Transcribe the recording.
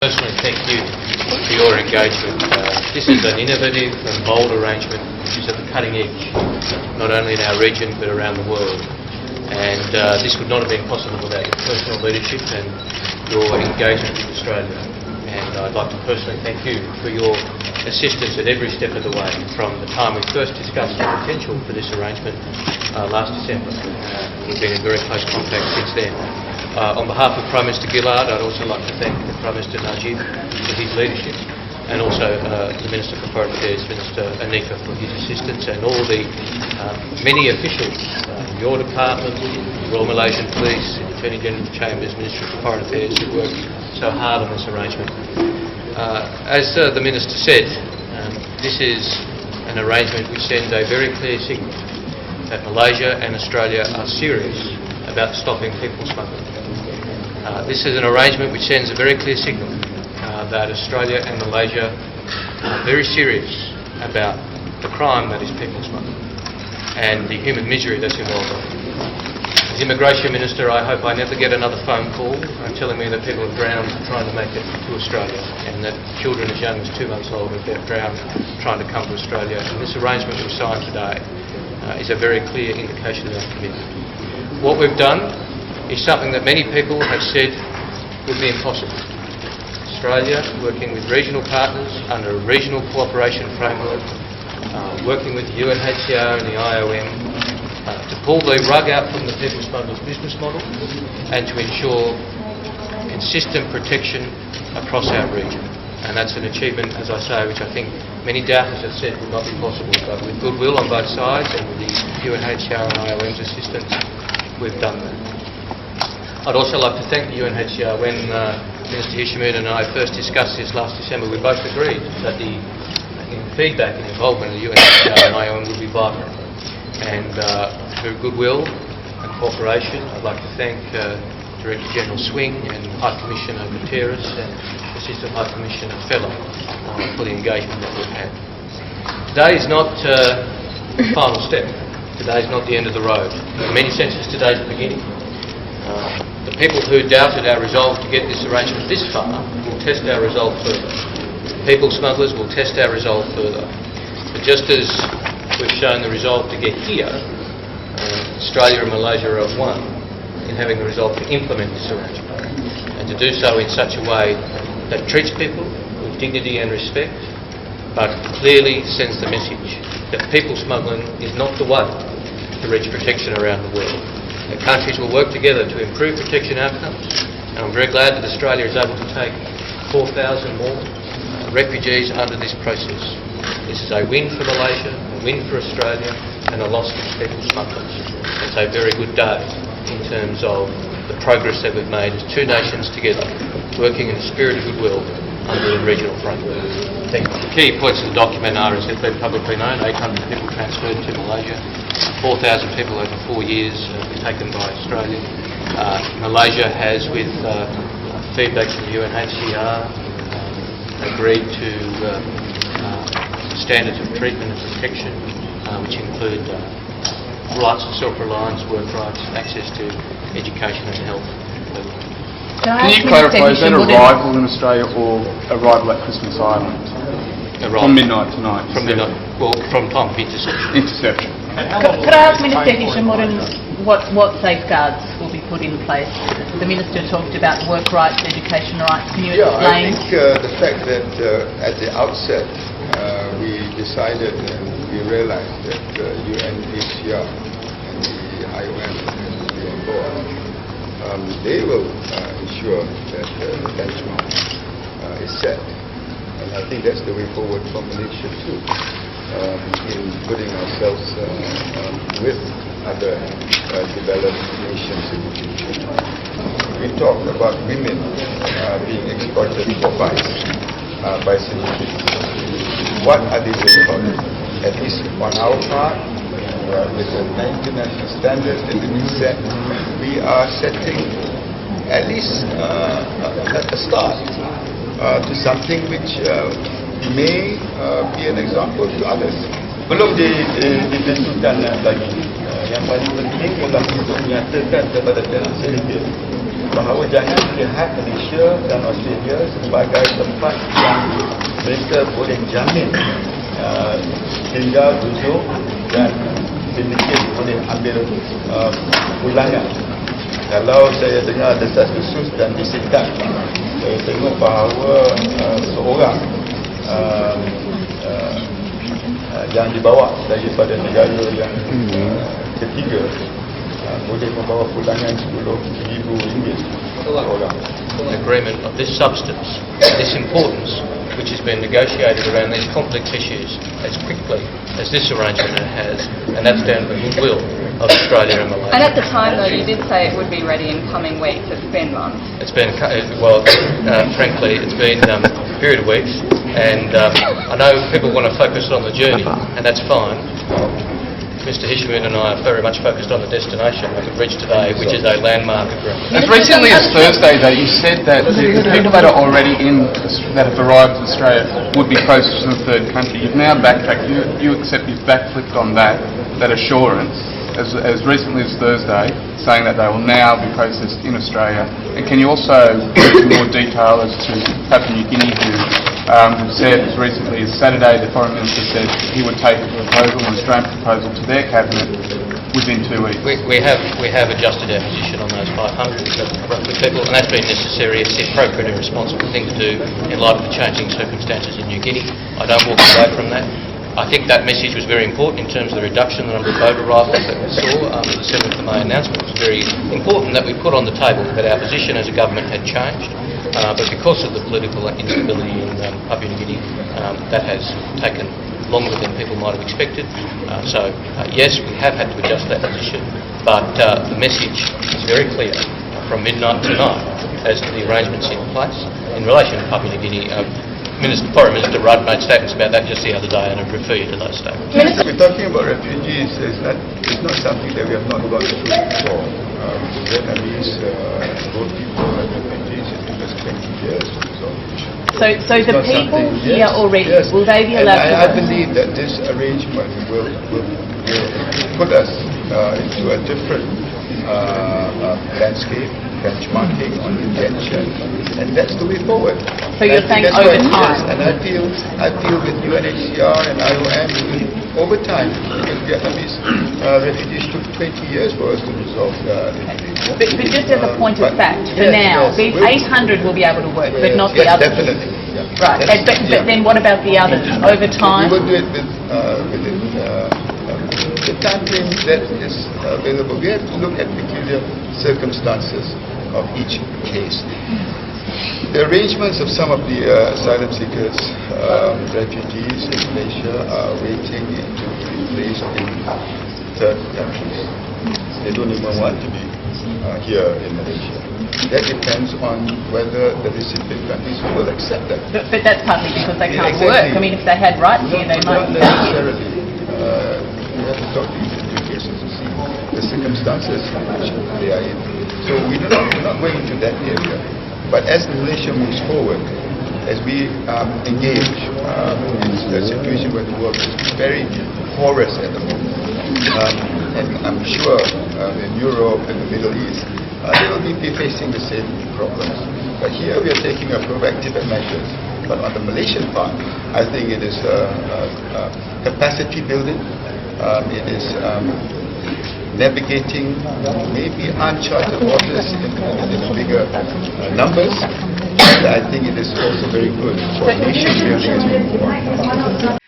Personally, thank you for your engagement. This is an innovative and bold arrangement which is at the cutting edge, not only in our region but around the world. And this would not have been possible without your personal leadership and your engagement with Australia. And I'd like to personally thank you for your assistance at every step of the way, from the time we first discussed the potential for this arrangement last December. We've been in very close contact since then. On behalf of Prime Minister Gillard, I'd also like to thank Prime Minister Najib for his leadership, and also the Minister for Foreign Affairs, Minister Anika, for his assistance, and all the many officials in your department, in the Royal Malaysian Police, in the Attorney General Chambers, Ministry for Foreign Affairs, who worked so hard on this arrangement. As the Minister said, this is an arrangement which sends a very clear signal that Malaysia and Australia are serious about stopping people smuggling. This is an arrangement which sends a very clear signal that Australia and Malaysia are very serious about the crime that is people smuggling and the human misery that's involved. As Immigration Minister, I hope I never get another phone call telling me that people have drowned trying to make it to Australia, and that children as young as 2 months old have drowned trying to come to Australia. And this arrangement we've signed today is a very clear indication of that commitment. What we've done is something that many people have said would be impossible. Australia, working with regional partners under a regional cooperation framework, working with the UNHCR and the IOM, to pull the rug out from the people smugglers' business model and to ensure consistent protection across our region. And that's an achievement, as I say, which I think many doubters have said would not be possible. But with goodwill on both sides and with the UNHCR and IOM's assistance, we've done that. I'd also like to thank the UNHCR. When Minister Hishamud and I first discussed this last December, we both agreed that the feedback and involvement of the UNHCR and IOM would be vital. And through goodwill and cooperation, I'd like to thank Director General Swing and High Commissioner Guterres and Assistant High Commissioner Feller for the engagement that we've had. Today is not the final step. Today is not the end of the road. In many senses, today is the beginning. The people who doubted our resolve to get this arrangement this far will test our resolve further. People smugglers will test our resolve further. But just as we've shown the resolve to get here, Australia and Malaysia are one in having the resolve to implement this arrangement, and to do so in such a way that treats people with dignity and respect, but clearly sends the message that people smuggling is not the way to reach protection around the world. The countries will work together to improve protection outcomes, and I'm very glad that Australia is able to take 4,000 more refugees under this process. This is a win for Malaysia, a win for Australia, and a loss for people smugglers. It's a very good day in terms of the progress that we've made as two nations together, working in a spirit of goodwill under the regional framework. Thank you. The key points of the document are, as has been publicly known, 800 people transferred to Malaysia, 4,000 people over 4 years taken by Australia. Malaysia has, with feedback from the UNHCR, agreed to standards of treatment and protection, which include rights of self-reliance, work rights, access to education and health. Can you clarify, is that arrival in Australia or arrival at Christmas Island? From midnight tonight? From midnight, well, from time of interception. Interception. Could I ask Minister Hishamud what safeguards will be put in place? The Minister talked about work rights, education rights. Can you explain? I think the fact that at the outset we decided and we realized that UNHCR and the IOM will be on board. They will ensure that the benchmark is set. And I think that's the way forward for Malaysia too, in putting ourselves with other developed nations in the future. We talked about women being exploited for by citizens. What are they doing about it? At least on our part, with the international standards that we set, we are setting at least a start to something which may be an example to others. Belum ditentukan lagi. Yang paling penting ialah untuk menyatakan kepada pihak sendiri bahawa jangan lihat Malaysia dan Australia sebagai tempat yang mereka boleh jamin tinggal, duduk dan sedikit boleh ambil pulangan. Kalau saya dengar desas-desus dan bisikan, saya tengok bahawa seorang yang dibawa daripada negara yang ketiga boleh membawa pulangan RM10,000 seorang. Agreement of this substance, this importance, which has been negotiated around these complex issues as quickly as this arrangement has, and that's down to the goodwill of Australia and Malaysia. And at the time, though, you did say it would be ready in coming weeks. It's been months. It's been, well, frankly, it's been a period of weeks, and I know people want to focus on the journey, and that's fine. Mr. Hishman and I are very much focused on the destination we could reach today, which is a landmark agreement. As recently as Thursday, though, you said that the people that are already that have arrived in Australia would be processed in a third country. You've now backtracked. You accept you've backflipped on that assurance as recently as Thursday, saying that they will now be processed in Australia. And can you also give some more detail as to Papua New Guinea, who said as recently as Saturday, the Foreign Minister said he would take a proposal, an Australian proposal, to their cabinet within 2 weeks. We have adjusted our position on those 500 people, and that's been necessary. It's the appropriate and responsible thing to do in light of the changing circumstances in New Guinea. I don't walk away from that. I think that message was very important in terms of the reduction in the number of boat arrivals that we saw after the 7th of May announcement. It was very important that we put on the table that our position as a government had changed, but because of the political instability in Papua New Guinea, that has taken longer than people might have expected. So yes, we have had to adjust that position, but the message is very clear from midnight tonight as to the arrangements in place in relation to Papua New Guinea. Foreign Minister Raj made statements about that just the other day, and I refer you to those statements. We're talking about refugees. It's not something that we have not gone through before. Vietnamese boat people and refugees, it took us 20 years to resolve the issue. So the people here already, will they be allowed to I believe that this arrangement will put us into a different landscape, benchmarking on detention, and that's the way forward. So you're saying over time? Yes, and I feel with UNHCR and IOM, over time, because Vietnamese refugees took 20 years for us to resolve the issue. But just as a point of fact, for now, these 800 will be able to work, but not the others. Definitely. Yeah. Right, but then what about the others over time? We will do it within the time frame that is available. We have to look at peculiar circumstances of each case. The arrangements of some of the asylum seekers, refugees in Malaysia are waiting to be placed in third countries. They don't even want to be here in Malaysia. That depends on whether the recipient countries will accept that. But that's partly because they can't Exactly. work. I mean, if they had rights here, they might. Not necessarily. We have to talk to each of the cases to see the circumstances in which they are in. So we're not going into that area. But as Malaysia moves forward, as we engage in a situation where the world is very porous at the moment, and I'm sure in Europe and the Middle East, they will be facing the same problems. But here we are taking a proactive measures. But on the Malaysian part, I think it is capacity building. It is navigating maybe uncharted waters in bigger numbers. And I think it is also very good for nation building as we move on.